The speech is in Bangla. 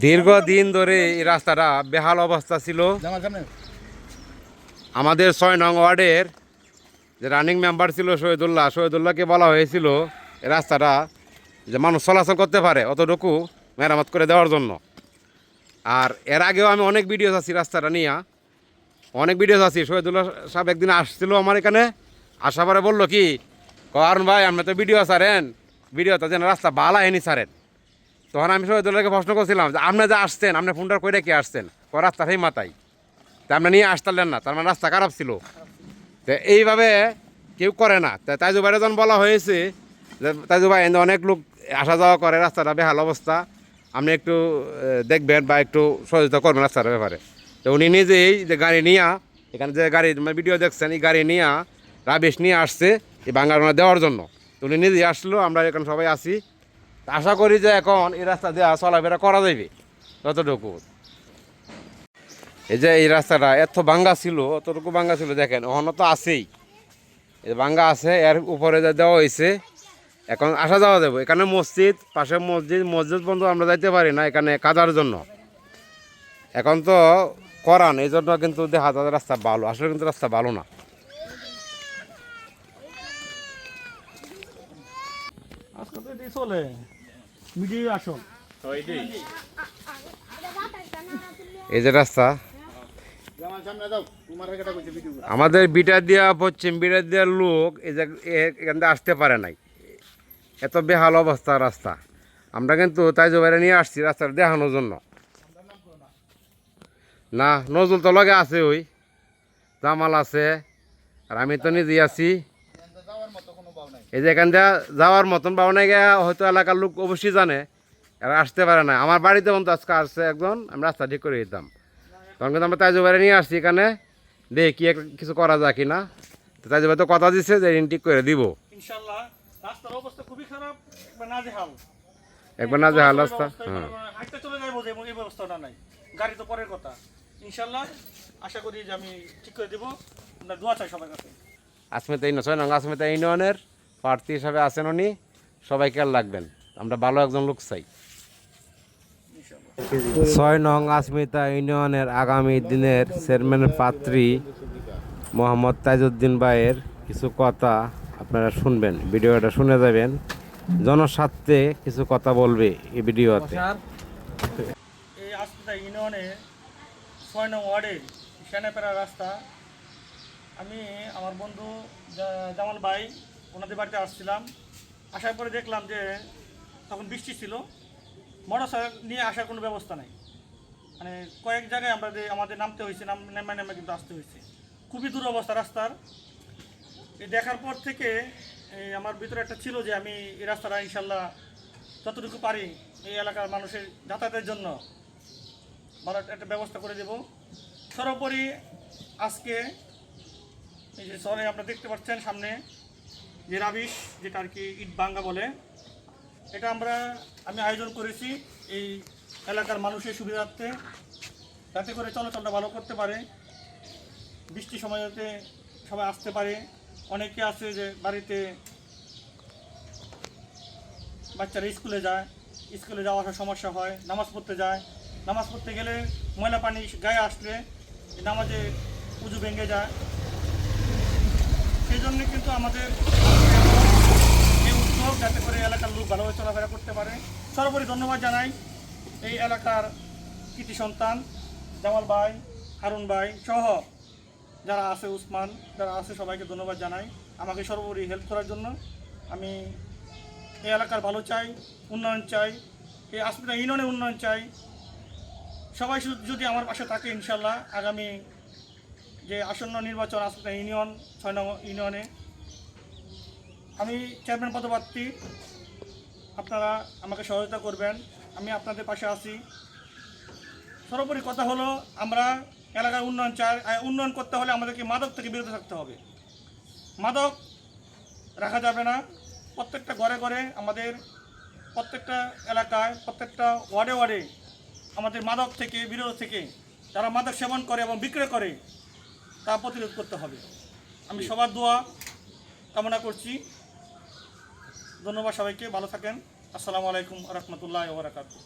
দীর্ঘদিন ধরে এই রাস্তাটা বেহাল অবস্থা ছিল। আমাদের ৬ নং ওয়ার্ডের যে রানিং মেম্বার ছিল শহীদুল্লাহকে বলা হয়েছিল এই রাস্তাটা যে মানুষ চলাচল করতে পারে অতটুকু মেরামত করে দেওয়ার জন্য। আর এর আগেও আমি অনেক ভিডিও আছি রাস্তাটা নিয়ে, অনেক ভিডিও আছি। শহীদুল্লাহ সাহেব একদিন আসছিল আমার এখানে, আসার পরে বললো কি কারণ ভাই আপনি তো ভিডিও ছাড়েন, ভিডিওটা যেন রাস্তা ভালো হয়নি ছাড়েন। তখন আমি শহীদুল্লাহকে প্রশ্ন করছিলাম যে আপনি যে আসছেন আপনি ফোনটা করে কি আসছেন, রাস্তা সেই মাথায় তা আপনি নিয়ে আসতেলেন না, তার মানে রাস্তা খারাপ ছিল। তো এইভাবে কেউ করে না। তাইজু ভাইয়ের যখন বলা হয়েছে যে তাইজু ভাই অনেক লোক আসা যাওয়া করে, রাস্তাটা বেহাল অবস্থা, আপনি একটু দেখবেন বা একটু সহযোগিতা করবেন রাস্তার ব্যাপারে। তো উনি নিজেই যে গাড়ি নিয়ে এখানে যে গাড়ি ভিডিও দেখছেন এই গাড়ি নিয়ে রাবিশ নিয়ে আসছে এই বাঙ্গারোনা দেওয়ার জন্য। তো উনি নিজেই আসলো, আমরা এখন সবাই আসি। আশা করি যে এখন এই রাস্তা দেওয়া চলাফেরা করা যাবে ততটুকু। এই যে এই রাস্তাটা এত ভাঙ্গা ছিল, অতটুকু ভাঙ্গা ছিল দেখেন, ওখানে তো আছেই, এই ভাঙ্গা আছে, এর উপরে যা দেওয়া হয়েছে এখন আসা যাওয়া যাবে। এখানে মসজিদ, পাশে মসজিদ পর্যন্ত আমরা যাইতে পারি না এখানে কাদার জন্য। এখন তো করান এই জন্য কিন্তু দেখা যায় রাস্তা ভালো, আসলে কিন্তু রাস্তা ভালো না। এই যে রাস্তা আমাদের পশ্চিম বিটা দিয়ার লোক এই যে এখান থেকে আসতে পারে নাই, এত বেহাল অবস্থা রাস্তা। আমরা কিন্তু তাইজু বাইরে নিয়ে আসছি রাস্তাটা দেখানোর জন্য। না নজরুল তো লগে আছে, ওই জামাল আছে, আর আমি তো নিজেই আছি। এই যে এখান থেকে যাওয়ার মতন বাউনাই গিয়ে হয়তো এলাকার লোক অবশ্যই জানে, এরা আসতে পারে না। আমার বাড়িতে বন্ধু আজকে আসছে একজন, আমি রাস্তা ঠিক করে দিতাম। তখন কিন্তু আমরা তাইজু বাইরে নিয়ে আসছি এখানে, দেখি কি কিছু করা যায় কিনা। তো তাইজু ভাই তো কথা দিচ্ছে যে ঠিক করে দিব ইনশাআল্লাহ। রাস্তার অবস্থা খুবই খারাপ, একবার নাজেহাল রাস্তা। হ্যাঁ, হাঁটতে চলে যাবো যে এই ব্যবস্থাটা নাই, গাড়ি তো পরের কথা। ইনশাআল্লাহ আশা করি যে আমি ঠিক করে দেবো, আমরা দোয়া চাই সবার কাছে। আজমিতা ইউনিয়নের প্রার্থী হিসাবে আছেন উনি, সবাই খেয়াল রাখবেন, আমরা ভালো একজন লোক চাই। ৬ নং আজমিতা ইউনিয়নের আগামী দিনের চেয়ারম্যানের প্রার্থী মোহাম্মদ তাজউদ্দিন ভাইয়ের কিছু কথা আপনারা শুনবেন, ভিডিওটা শুনে যাবেন। জনস্বার্থে কিছু কথা বলবে এই ভিডিওতে। এই আজমিতা ইউনিয়নে ৬ নং ওয়ার্ডের সেনাপেড়া রাস্তা, আমি আমার বন্ধু জামাল ভাই ওনাদের বাড়িতে আসছিলাম। আসার পরে দেখলাম যে তখন বৃষ্টি ছিল, মোটরসাইকেল নিয়ে আসার কোনো ব্যবস্থা নেই। মানে কয়েক জায়গায় আমাদের নামতে হয়েছে, নেমে কিন্তু আসতে হয়েছে। খুবই দুরবস্থা রাস্তার। এই দেখার পর থেকে আমার ভিতরে একটা ছিল যে আমি এই রাস্তাটা ইনশাল্লাহ যতটুকু পারি এই এলাকার মানুষের যাতায়াতের জন্য ভালো একটা ব্যবস্থা করে দেব। সর্বোপরি আজকে এই যে শহরে আপনারা দেখতে পাচ্ছেন সামনে যে রাবিশ, যেটা আর কি ইট ভাঙ্গা বলে, এটা আমি আয়োজন করেছি এই এলাকার মানুষের সুবিধার্থে, যাতে করে চলাচলটা ভালো করতে পারে, বৃষ্টির সময় যাতে সবাই আসতে পারে। অনেকে আছে যে বাড়িতে বাচ্চারা স্কুলে যাওয়া আসার সমস্যা হয়, নামাজ পড়তে যায়, নামাজ পড়তে গেলে ময়লা পানি গায়ে আসলে নামাজে উজু ভেঙে যায়। সেই জন্য কিন্তু আমাদের এই উদ্যোগ, যাতে করে এলাকার লোক ভালোভাবে চলাফেরা করতে পারে। সর্বোপরি ধন্যবাদ জানাই এই এলাকার কৃতি সন্তান জামাল ভাই, হারুন ভাই সহ যারা আছে, উসমান যারা আছে, সবাইকে ধন্যবাদ জানাই আমাকে সর্বোপরি হেল্প করার জন্য। আমি এই এলাকার ভালো চাই, উন্নয়ন চাই, এই আজমিতা ইউনিয়নের উন্নয়ন চাই। সবাই যদি আমার পাশে থাকে ইনশাল্লাহ আগামী যে আসন্ন নির্বাচন আজমিতা ইউনিয়ন ৬ নং ইউনিয়নে আমি চেয়ারম্যান পদপ্রার্থী, আপনারা আমাকে সহযোগিতা করবেন, আমি আপনাদের পাশে আছি। সর্বোপরি কথা হলো আমরা এলাকার উন্নয়ন চাই। উন্নয়ন করতে হলে আমাদেরকে মাদক থেকে বিরত থাকতে হবে, মাদক রাখা যাবে না। প্রত্যেকটা ঘরে ঘরে আমাদের, প্রত্যেকটা এলাকায়, প্রত্যেকটা ওয়ার্ডে আমাদের মাদক থেকে বিরত থেকে যারা মাদক সেবন করে এবং বিক্রয় করে তা প্রতিরোধ করতে হবে। আমি সবার দোয়া কামনা করছি। ধন্যবাদ সবাইকে, ভালো থাকেন। আসসালামু আলাইকুম ওয়া রাহমাতুল্লাহি ওয়া বারাকাতুহু।